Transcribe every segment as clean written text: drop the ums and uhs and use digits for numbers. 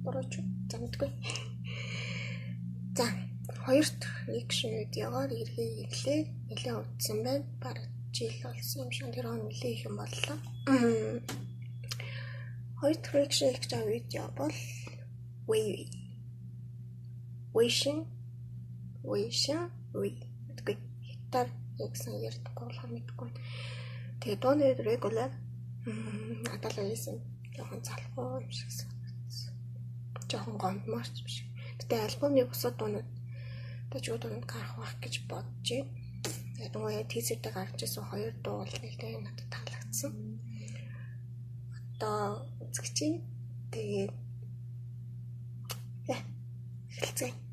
Бурууч замдгүй. За, хоёр дахь reaction видеогоор эргэлээ. Нэлээд удсан байна. Бараг жил болсон юм шиг тэр нэлээд их юм боллоо. Хоёр дахь reaction хийж байгаа видео бол Wavy. Wishing гэдэггүй. Хятад ягсан ярьдаггүй болохоор мэдгүй. Тэгээ дууны regular надад л байсан. Жохон залхуу юм шиг санагдсан. Жохон гомдморч юм шиг. Гэтэ альбомны бусад дуунууд дэжгүй дунд гарах байх гэж бодож байна. Тэгээ нөгөө тийзертэй гарч ирсэн хоёр дуу бол нэлээд надад таалагдсан. Одоо үзчихье. Тэгээ эхэлцгээе.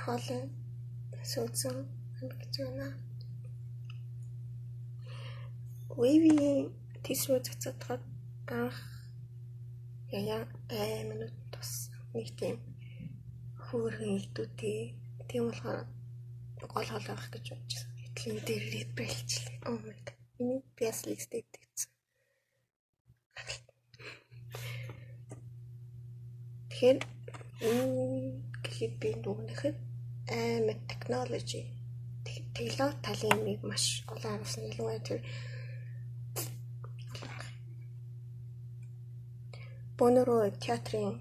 Хоолой суусан гэж байна. Wavy тийшрүү цацаад анх минут тус нэг тийм хөөрхөн илдүүтэй тийм болохоор гол авах гэж бодчихсон. Хэдлийн дээр red бэлчлээ. Oh my god. Миний PS listed гэсэн. Тэгэхээр энэ клипийн дүгнэхэд амар технологи технологи талын юмыг маш олон харуулсан. Ялангуяа тэр бонороо театрын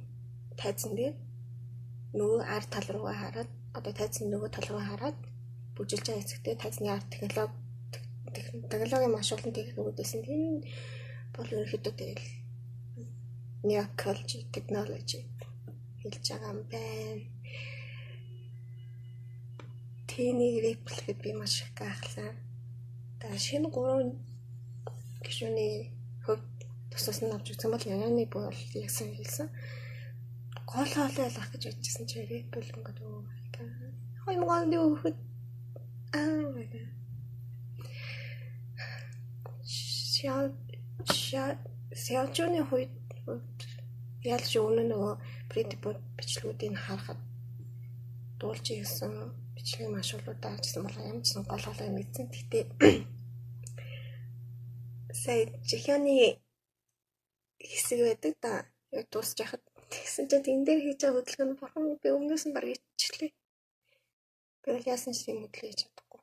тайзан дээр нөгөө арт тал руу хараад одоо тайзны нөгөө тал руу хараад бүжиглж байгаа хэсэгтээ тайзны арт технологийн маш олон техникүүдсэн. Энэ бол ерөөхдөө тэгэл неоколжи технологи хэлж байгаа юм байна. Тэнийг реплихэд би маш их гайхлаа. Тэгээ шинэ 3 гишүүний хувьд туссан авч үзсэн бол яны бол яасан хэлсэн. Гол хоолой ялах гэж бодчихсон чи репл ингээд өө. Хой мгонд өгөхөд Сяожны хувьд ялж өнөө нөгөө предипод бичлэгүүдийг харахад дуулж ирсэн бичлэгийн машуулуудаа авчихсан бол ямар ч гол хоолой мэдсэн. Гэхдээ сая жиханы хэсэг байдаг да. Яг дуусч яхад тэгсэн чинь тэн дээр хийж байгаа хөдөлгөөн бурхан би өмнөөс нь баг иччлээ. Би бол яасан ч юм хөдлөж чадахгүй.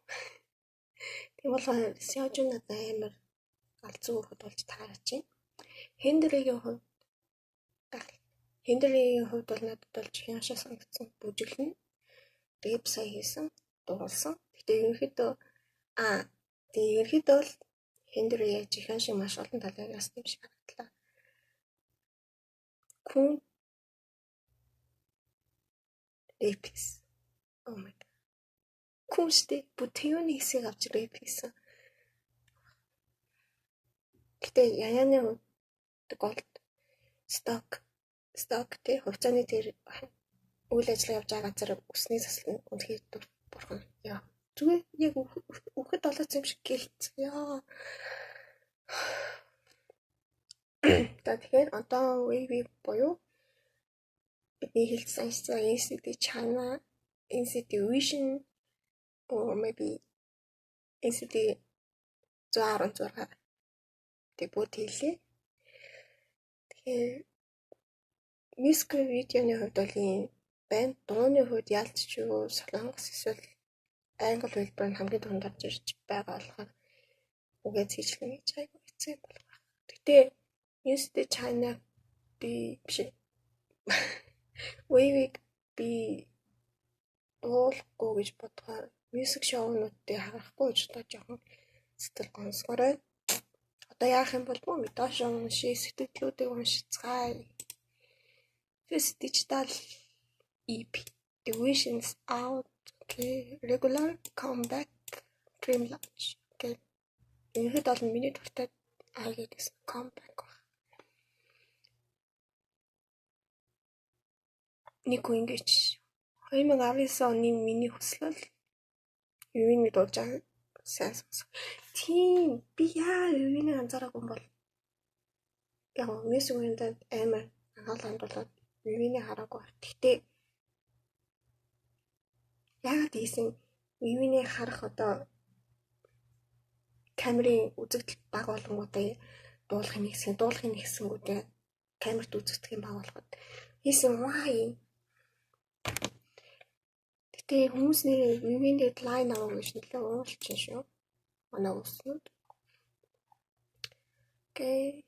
Тийм болохоор Сяожны надад амар галзуу хөхөд болж таарч байна. Хендригийн хувьд бол надад болж хяншаа санагдсан бүжиглэн. Тэгээд сая хийсэн дуулсан. Гэхдээ ерөнхийдөө бол Хендри яг жихэн шиг маш олон талаар ясна юм шиг харагдлаа. Күн репис. Oh my god. Күнштэй бүтэйний хэсгийг авч рэп хийсэн. Гэтэ яяаны голд сток тий хувьцааны тэр үйл ажиллагаа явж байгаа газар өсний засал нь үнэхээр бурхан яа. Зүгээр яг өгөхөд болооц юм шиг гэлт. Яа. Тэгэхээр одоо wave боёо бидний хэлсэн NCT China, NCT Vision or maybe NCT 116 тэг бүгд хэлээ. Тэгэхээр мьюзик видеоны хувьд бол ийм байна. Дууны хувьд ялц ч юу солонгос эсвэл англи хэлбэр нь хамгийн түрүүнд орж ирж байгаа болохоор үгээ цэжлэн гэж айгүй хэцүү болох. Гэтэ NCT China би биш Wave би дуулахгүй гэж бодохоор мьюзик шоунуудыг харахгүй гэж одоо жоохон сэтгэл гонсгорой. Одоо яах юм бол бүү доош уншиж сэтгэлдлүүдийг уншицгаая. This digital EP, the vision is out. Okay, regular comeback, dream launch. Okay, энэ бол миний дуртай гэсэн comeback. Нэг ингэж 2019 оны миний хүслэл юуны дуулж байгаа сайн сонсох. Тийм би яа юуны анзаараагүй юм бол яг мьюзик үндэ амар анхааланд болоод юуны хараагүй. Гэхдээ яагаад ийсэн юуны харах одоо камерын үзэгдэл баг болгонгуудаа дуулахын нэгсэнгүүдээ камерт үзэгдэх юм баг болгоод ийсэн why. Гэтэ хүмүүс нэр юуны дедлайн авах гэж нэлээ уулчин шүү. Манай үснүүд. Окей.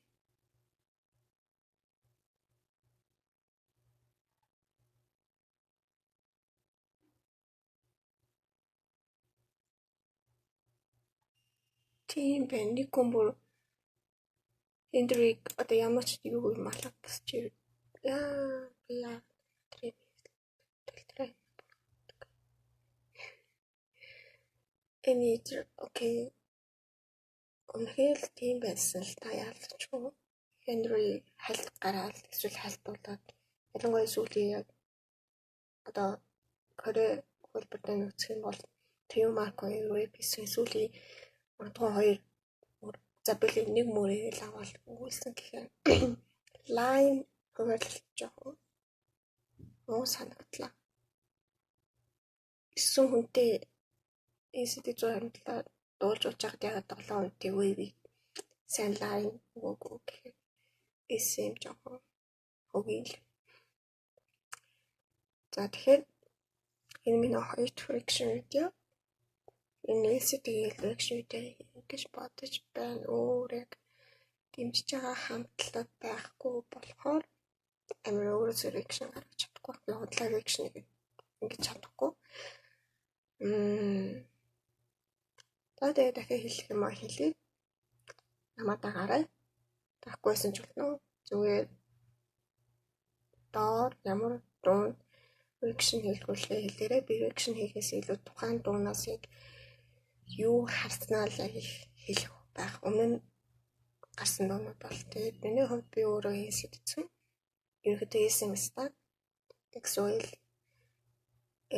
Тийм байна. Нэг хүн бүр Хендрик одоо ямар ч юу малах гэж яа энэ окей. Үнэхээр тийм байсан л та яалчгүй. Хендри хальт гараад эсвэл хальтуулаад ялангуяа сүүлийн яг одоо Коре хөлбөртөө нөхцөх юм бол Тэв Марко эпизод сүүлийн магадгүй 2 забили нэг мөрийг л аваад өгүүлсэн гэхээр лайн хуваарлж жоохон муу санагдлаа. Эсвэл хүнтэй NCT 127 дуулж уучаад ягаад 7 хүнтэй wave сайн лайн өгөөгүй гэхээр SM жоохон хөгийл. За тэгэхээр энэ миний хоёр дахь reaction видео. Энэ LCD reaction видео гэж бодож байна. Өөр яг дэмжиж байгаа хамтлаг байхгүй болохоор амар өөрөөсөө reaction гаргаж чадахгүй. Яг худлаа reaction ингэж чадахгүй. За тэгээд дахиад хэлэх юм аа хэлье. Намаа дагараа. Тахгүйсэн ч болно. Зүгээр доор ямар дунд reaction хийлгүүлээ хэлээрээ би reaction хийхээс илүү тухайн дуунаас яг юу харснаа л яг хэлэх байх. Өмнө нь гарсан дуунууд бол тэгээд миний хувьд би өөрөө хийсэн. Ерөнхийдөө SMS-та Exoil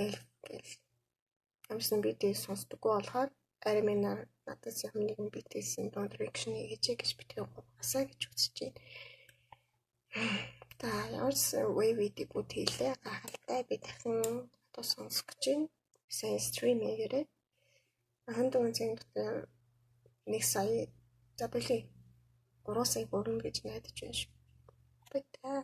Elf гэх амарсан BTS сонсдоггүй болохоор ариминаар надаас ямар нэгэн BTS-ийн дунд reaction хийж гэж битгий гуйгасаа гэж үзэж байна. За ямар ч wave-ийг үтгэлээ гахалтай би дахин одоо сонсох гэж байна. Сайн стрим хийгээрэй. Хандуун цэнг дотор 1 сая за бүлий 3 сая бүрэн гэж найдаж байна шүү. Байтаа